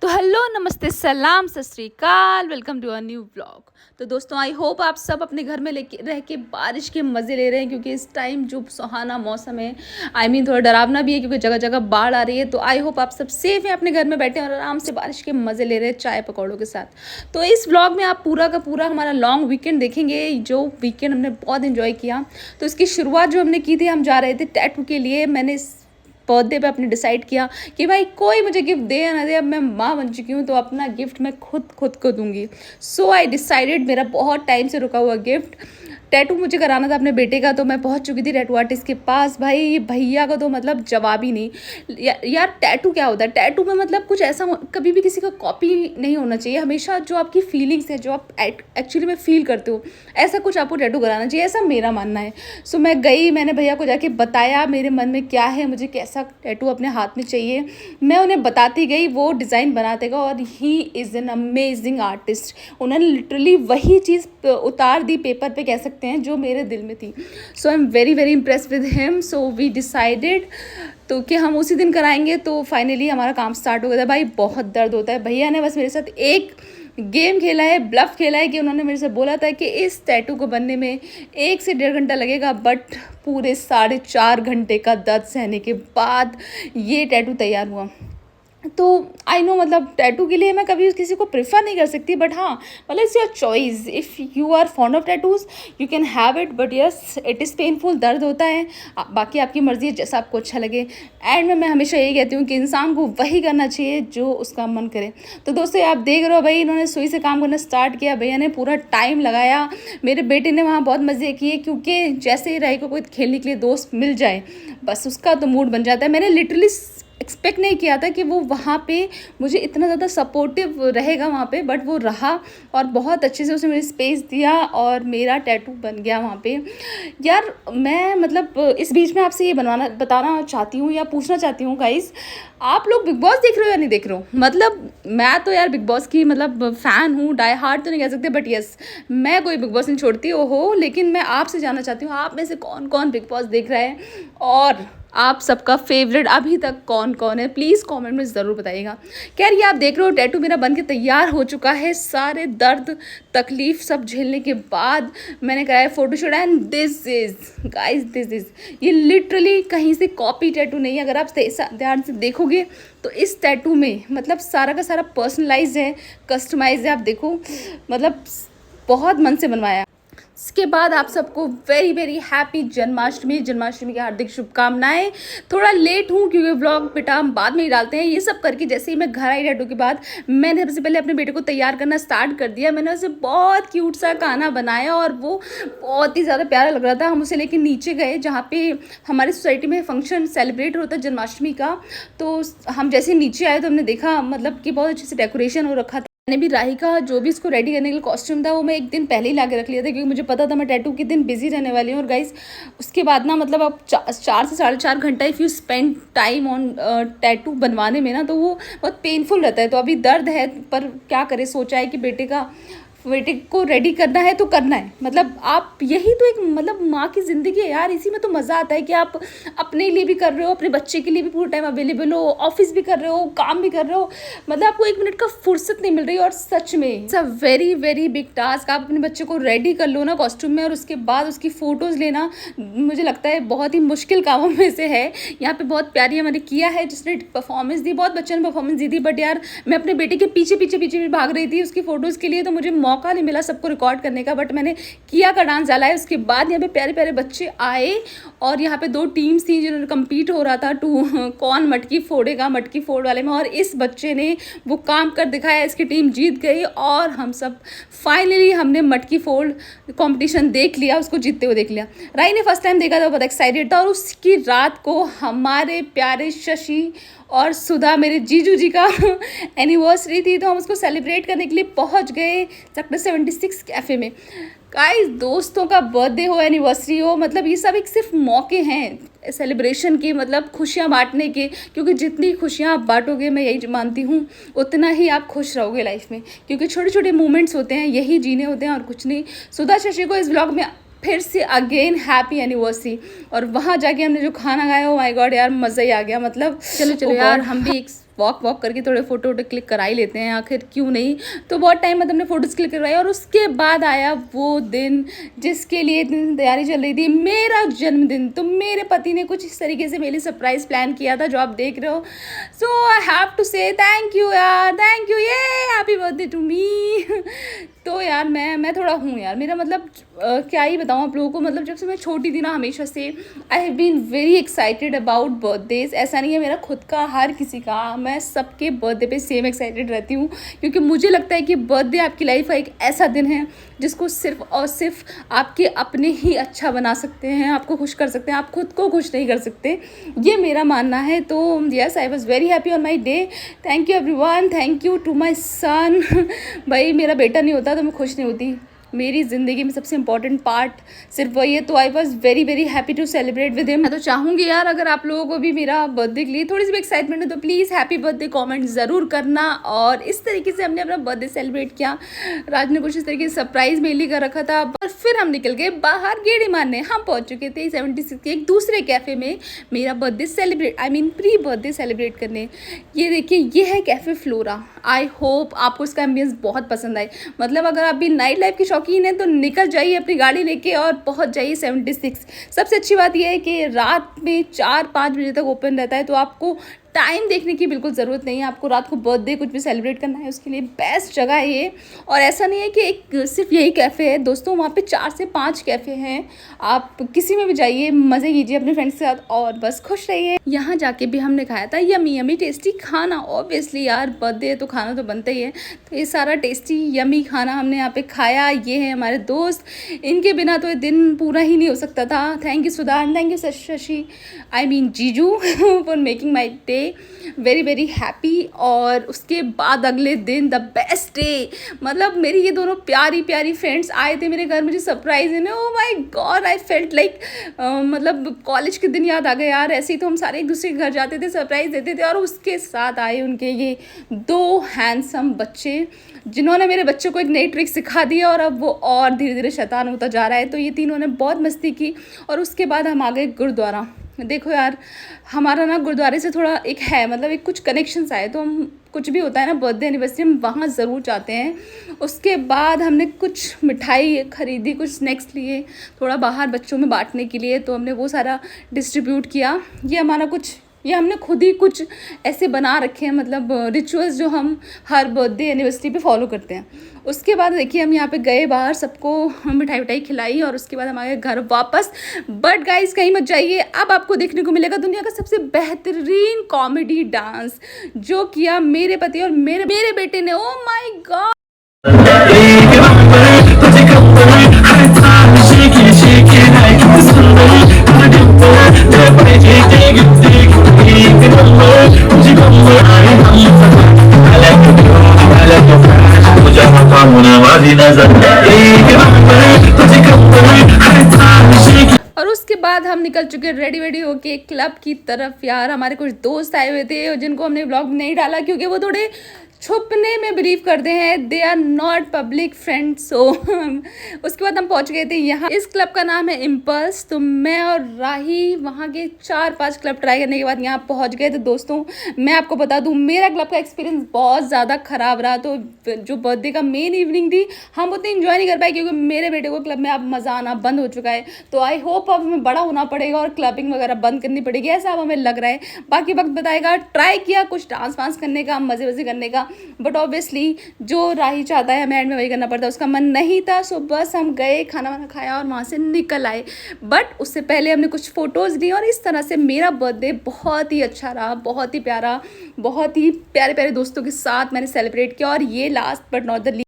तो हेलो, नमस्ते, सलाम, Sat Shri Akal, welcome to a new vlog. तो दोस्तों, आई होप आप सब अपने घर में लेके रह के बारिश के मज़े ले रहे हैं, क्योंकि इस टाइम जो सुहाना मौसम है, थोड़ा डरावना भी है, क्योंकि जगह जगह बाढ़ आ रही है। तो आई होप आप सब सेफ हैं, अपने घर में बैठे और आराम से बारिश के मज़े ले रहे हैं चाय पकौड़ों के साथ। तो इस व्लॉग में आप पूरा का पूरा हमारा लॉन्ग वीकेंड देखेंगे, जो वीकेंड हमने बहुत इन्जॉय किया। तो इसकी शुरुआत जो हमने की थी, हम जा रहे थे टैटू के लिए। मैंने बर्थडे पे अपने डिसाइड किया कि भाई कोई मुझे गिफ्ट दे या ना दे, अब मैं माँ बन चुकी हूँ तो अपना गिफ्ट मैं खुद को दूंगी। सो आई डिसाइडेड, मेरा बहुत टाइम से रुका हुआ गिफ्ट टैटू मुझे कराना था अपने बेटे का। तो मैं पहुंच चुकी थी टैटू आर्टिस्ट के पास। भाई ये भैया का तो मतलब जवाब ही नहीं। यार टैटू क्या होता है? टैटू में मतलब कुछ ऐसा कभी भी किसी का कॉपी नहीं होना चाहिए। हमेशा जो आपकी फीलिंग्स है, जो आप एक्चुअली में फील करते हो, ऐसा कुछ आपको टैटू कराना चाहिए, ऐसा मेरा मानना है। सो मैं गई, मैंने भैया को जाके बताया मेरे मन में क्या है, मुझे कैसा टैटू अपने हाथ में चाहिए। मैं उन्हें बताती गई, वो डिज़ाइन बनाते गए, और he is an amazing artist. उन्होंने लिटरली वही चीज़ उतार दी पेपर पे, कह सकते हैं, जो मेरे दिल में थी। So I am very very impress with him. So we decided तो कि हम उसी दिन कराएंगे। तो फाइनली हमारा काम स्टार्ट हो गया था। भाई बहुत दर्द होता है। भैया ने बस मेरे साथ एक गेम खेला है, ब्लफ खेला है, कि उन्होंने मेरे से बोला था कि इस टैटू को बनने में 1 से 1.5 घंटा लगेगा, बट पूरे 4.5 घंटे का दर्द सहने के बाद ये टैटू तैयार हुआ। तो आई नो, मतलब टैटू के लिए मैं कभी किसी को प्रेफर नहीं कर सकती, बट हाँ, मतलब it's your choice. If you are fond of tattoos you can have it, but yes it is painful, दर्द होता है। बाकी आपकी मर्ज़ी है, जैसा आपको अच्छा लगे। एंड में मैं हमेशा यही कहती हूँ कि इंसान को वही करना चाहिए जो उसका मन करे। तो दोस्तों, आप देख रहे हो भाई, इन्होंने सुई से काम करना स्टार्ट किया। भैया ने पूरा टाइम लगाया। मेरे बेटे ने वहाँ बहुत मज़े किए, क्योंकि जैसे ही राही को कोई खेलने के लिए दोस्त मिल जाए, बस उसका तो मूड बन जाता है। मैंने लिटरली एक्सपेक्ट नहीं किया था कि वो वहाँ पे मुझे इतना ज़्यादा सपोर्टिव रहेगा वहाँ पे, बट वो रहा और बहुत अच्छे से उसने मुझे स्पेस दिया और मेरा टैटू बन गया वहाँ पे। यार मैं मतलब इस बीच में आपसे ये बताना चाहती हूँ या पूछना चाहती हूँ गाइस, आप लोग बिग बॉस देख रहे हो या नहीं देख रहे हो? मतलब मैं तो यार बिग बॉस की मतलब फ़ैन हूँ, डाई हार्ड तो नहीं कह सकते, बट यस मैं कोई बिग बॉस नहीं छोड़ती हो। लेकिन मैं आपसे जानना चाहती हूँ, आप में से कौन कौन बिग बॉस देख रहा है और आप सबका फेवरेट अभी तक कौन कौन है? प्लीज़ कमेंट में ज़रूर बताइएगा। खैर, ये आप देख रहे हो टैटू मेरा बन के तैयार हो चुका है। सारे दर्द तकलीफ़ सब झेलने के बाद मैंने कराया photoshoot. And this is guys, this is, ये लिटरली कहीं से कॉपी टैटू नहीं है। अगर आप ध्यान से देखोगे तो इस टैटू में मतलब सारा का सारा पर्सनलाइज है, कस्टमाइज है। आप देखो, मतलब बहुत मन से बनवाया। इसके बाद आप सबको वेरी वेरी हैप्पी जन्माष्टमी की हार्दिक शुभकामनाएं। थोड़ा लेट हूँ क्योंकि व्लॉग बेटा हम बाद में ही डालते हैं। ये सब करके जैसे ही मैं घर आई टैटू के बाद, मैंने सबसे पहले अपने बेटे को तैयार करना स्टार्ट कर दिया। मैंने उसे बहुत क्यूट सा खाना बनाया और वो बहुत ही ज़्यादा प्यारा लग रहा था। हम उसे लेके नीचे गए, जहाँ पे हमारी सोसाइटी में फंक्शन सेलिब्रेट होता है जन्माष्टमी का। तो हम जैसे नीचे आए तो हमने देखा मतलब कि बहुत अच्छे से डेकोरेशन हो रखा था। मैंने भी राही का जो भी इसको रेडी करने के लिए कॉस्ट्यूम था, वो मैं एक दिन पहले ही ला के रख लिया था, क्योंकि मुझे पता था मैं टैटू के दिन बिजी रहने वाली हूँ। और गाइस उसके बाद ना, मतलब अब 4 से 4.5 घंटा if you spend time on tattoo बनवाने में ना, तो वो बहुत पेनफुल रहता है। तो अभी दर्द है, पर क्या करें, सोचा है कि बेटे को रेडी करना है तो करना है। मतलब आप, यही तो एक मतलब माँ की ज़िंदगी है यार। इसी में तो मज़ा आता है कि आप अपने लिए भी कर रहे हो, अपने बच्चे के लिए भी पूरा टाइम अवेलेबल हो, ऑफिस भी कर रहे हो, काम भी कर रहे हो, मतलब आपको 1 मिनट का फुर्सत नहीं मिल रही। और सच में it's a very very big task. आप अपने बच्चे को रेडी कर लो ना कॉस्ट्यूम में, और उसके बाद उसकी फ़ोटोज़ लेना, मुझे लगता है बहुत ही मुश्किल कामों में से है। यहाँ पे बहुत प्यारी मैंने किया है, जिसने परफॉर्मेंस दी, बहुत बच्चे ने परफॉर्मेंस दी थी, बट यार मैं अपने बेटे के पीछे पीछे पीछे भी भाग रही थी उसकी फ़ोटोज़ के लिए, तो मुझे मौका नहीं मिला सबको रिकॉर्ड करने का। बट मैंने किया का डांस डाला है। उसके बाद यहाँ पे प्यारे प्यारे बच्चे आए, और यहाँ पे 2 टीम्स थी जिन्होंने कम्पीट हो रहा था कौन मटकी फोड़ेगा, मटकी फोड़ वाले में। और इस बच्चे ने वो काम कर दिखाया, इसकी टीम जीत गई, और हम सब फाइनली हमने मटकी फोड़ कॉम्पिटिशन देख लिया, उसको जीतते हुए देख लिया। राही ने फर्स्ट टाइम देखा था, बहुत एक्साइटेड था। और उसकी रात को हमारे प्यारे शशि और सुधा, मेरे जीजू जी का एनिवर्सरी थी, तो हम उसको सेलिब्रेट करने के लिए पहुंच गए सेक्टर 76 कैफ़े में। गाइस, दोस्तों का बर्थडे हो, एनिवर्सरी हो, मतलब ये सब एक सिर्फ मौके हैं सेलिब्रेशन के, मतलब खुशियाँ बांटने के। क्योंकि जितनी खुशियाँ आप बांटोगे, मैं यही मानती हूँ, उतना ही आप खुश रहोगे लाइफ में। क्योंकि छोटे छोटे मोमेंट्स होते हैं, यही जीने होते हैं और कुछ नहीं। सुधा शशि को इस व्लॉग में फिर से अगेन हैप्पी एनिवर्सरी। और वहाँ जाके हमने जो खाना खाया, ओ माय गॉड यार, मज़ा ही आ गया। मतलब चलो यार, हम भी एक वॉक करके थोड़े फ़ोटो वोटो क्लिक करा ही लेते हैं, आखिर क्यों नहीं। तो बहुत टाइम बाद हमने फ़ोटोज़ क्लिक करवाई और उसके बाद आया वो दिन जिसके लिए इतनी तैयारी चल रही थी, मेरा जन्मदिन। तो मेरे पति ने कुछ इस तरीके से मेरे लिए सरप्राइज़ प्लान किया था जो आप देख रहे हो। सो आई हैव टू से थैंक यू यार, थैंक यू, ये हैप्पी बर्थडे टू मी। तो यार मैं थोड़ा हूँ यार, मेरा मतलब क्या ही बताऊँ आप लोगों को, मतलब जब से मैं छोटी थी ना हमेशा से I have been very excited about birthdays. ऐसा नहीं है मेरा खुद का, हर किसी का, मैं सबके बर्थडे पे सेम एक्साइटेड रहती हूँ, क्योंकि मुझे लगता है कि बर्थडे आपकी लाइफ का एक ऐसा दिन है जिसको सिर्फ और सिर्फ आपके अपने ही अच्छा बना सकते हैं, आपको खुश कर सकते हैं, आप खुद को खुश नहीं कर सकते, ये मेरा मानना है। तो yes, I was very happy on my day. Thank you everyone, thank you to my son. भाई मेरा बेटा नहीं होता तो मैं खुश नहीं होती, मेरी ज़िंदगी में सबसे इम्पॉर्टेंट पार्ट सिर्फ वही है। तो I was very very happy to celebrate with him. मैं तो चाहूँगी यार अगर आप लोगों को भी मेरा बर्थडे के लिए थोड़ी सी भी एक्साइटमेंट है तो प्लीज़ हैप्पी बर्थडे कमेंट ज़रूर करना। और इस तरीके से हमने अपना बर्थडे सेलिब्रेट किया। राज ने कुछ इस तरीके से सरप्राइज़ मेरे लिए कर रखा था और फिर हम निकल गए बाहर गेड़ी मारने। हम पहुँच चुके थे 76 के एक दूसरे कैफ़े में मेरा birthday celebrate, I mean pre birthday celebrate करने। ये देखिए, ये है कैफ़े फ्लोरा। आई होप आपको इसका एम्बियंस बहुत पसंद आए। मतलब अगर आप भी नाइट लाइफ के शौकीन हैं तो निकल जाइए अपनी गाड़ी लेके और पहुंच जाइए 76। सबसे अच्छी बात यह है कि रात में 4-5 बजे तक ओपन रहता है, तो आपको टाइम देखने की बिल्कुल ज़रूरत नहीं है। आपको रात को बर्थडे कुछ भी सेलिब्रेट करना है उसके लिए बेस्ट जगह है ये। और ऐसा नहीं है कि एक सिर्फ यही कैफ़े है दोस्तों, वहाँ पे 4 से 5 कैफ़े हैं। आप किसी में भी जाइए, मज़े कीजिए अपने फ्रेंड्स के साथ और बस खुश रहिए। यहाँ जाके भी हमने खाया था यमी यमी टेस्टी खाना। ऑब्वियसली यार बर्थडे है तो खाना तो बनता ही है, तो ये सारा टेस्टी यमी खाना हमने यहाँ पे खाया। ये है हमारे दोस्त, इनके बिना तो ये दिन पूरा ही नहीं हो सकता था। Thank you Sudhan, thank you Shashi, I mean jiju for making my day very very happy. और उसके बाद अगले दिन द बेस्ट डे, मतलब मेरी ये दोनों प्यारी प्यारी फ्रेंड्स आए थे मेरे घर मुझे सरप्राइज देने। Oh my God, I felt like मतलब कॉलेज के दिन याद आ गए यार। ऐसे ही तो हम सारे एक दूसरे के घर जाते थे, सरप्राइज देते थे। और उसके साथ आए उनके ये 2 हैंडसम बच्चे जिन्होंने मेरे बच्चों को एक नई ट्रिक सिखा दी और अब वो और धीरे धीरे शैतान होता जा रहा है। तो ये तीनों ने बहुत मस्ती की। और उसके बाद हम आ गए गुरुद्वारा। देखो यार, हमारा ना गुरुद्वारे से थोड़ा एक है, मतलब एक कुछ कनेक्शंस आए, तो हम कुछ भी होता है ना बर्थडे एनिवर्सरी हम वहाँ ज़रूर जाते हैं। उसके बाद हमने कुछ मिठाई खरीदी, कुछ स्नैक्स लिए थोड़ा बाहर बच्चों में बांटने के लिए, तो हमने वो सारा डिस्ट्रीब्यूट किया। ये हमारा कुछ, ये हमने खुद ही कुछ ऐसे बना रखे हैं, मतलब रिचुअल्स जो हम हर बर्थडे एनिवर्सरी पे फॉलो करते हैं। उसके बाद देखिए हम यहाँ पे गए बाहर, सबको मिठाई विठाई खिलाई और उसके बाद हम आ गए घर वापस। बट गाइस कहीं मत जाइए, अब आपको देखने को मिलेगा दुनिया का सबसे बेहतरीन कॉमेडी डांस जो किया मेरे पति और मेरे बेटे ने। ओ माय गॉड, और उसके बाद हम निकल चुके रेडी वेडी होके क्लब की तरफ। यार हमारे कुछ दोस्त आए हुए थे जिनको हमने व्लॉग नहीं डाला क्योंकि वो थोड़े छुपने में बिलीव करते हैं, they are not public friends. So उसके बाद हम पहुंच गए थे यहाँ, इस क्लब का नाम है इम्पल्स। तो मैं और राही वहाँ के 4-5 क्लब ट्राई करने के बाद यहाँ पहुँच गए। तो दोस्तों मैं आपको बता दूँ, मेरा क्लब का एक्सपीरियंस बहुत ज़्यादा ख़राब रहा। तो जो बर्थडे का मेन इवनिंग थी हम उतनी इन्जॉय नहीं कर पाए क्योंकि मेरे बेटे को क्लब में अब मज़ा आना बंद हो चुका है। तो आई होप अब हमें बड़ा होना पड़ेगा और क्लबिंग वगैरह बंद करनी पड़ेगी, ऐसा अब हमें लग रहा है। बाकी वक्त बताएगा। ट्राई किया कुछ डांस वांस करने का, मज़े वज़े करने का, बट ऑब्वियसली जो राही चाहता है हमें एंड में वही करना पड़ता है, उसका मन नहीं था। सो बस हम गए, खाना वाना खाया और वहाँ से निकल आए। बट उससे पहले हमने कुछ फ़ोटोज़ ली और इस तरह से मेरा बर्थडे बहुत ही अच्छा रहा, बहुत ही प्यारा, बहुत ही प्यारे प्यारे दोस्तों के साथ मैंने सेलिब्रेट किया। और ये लास्ट बट नॉट द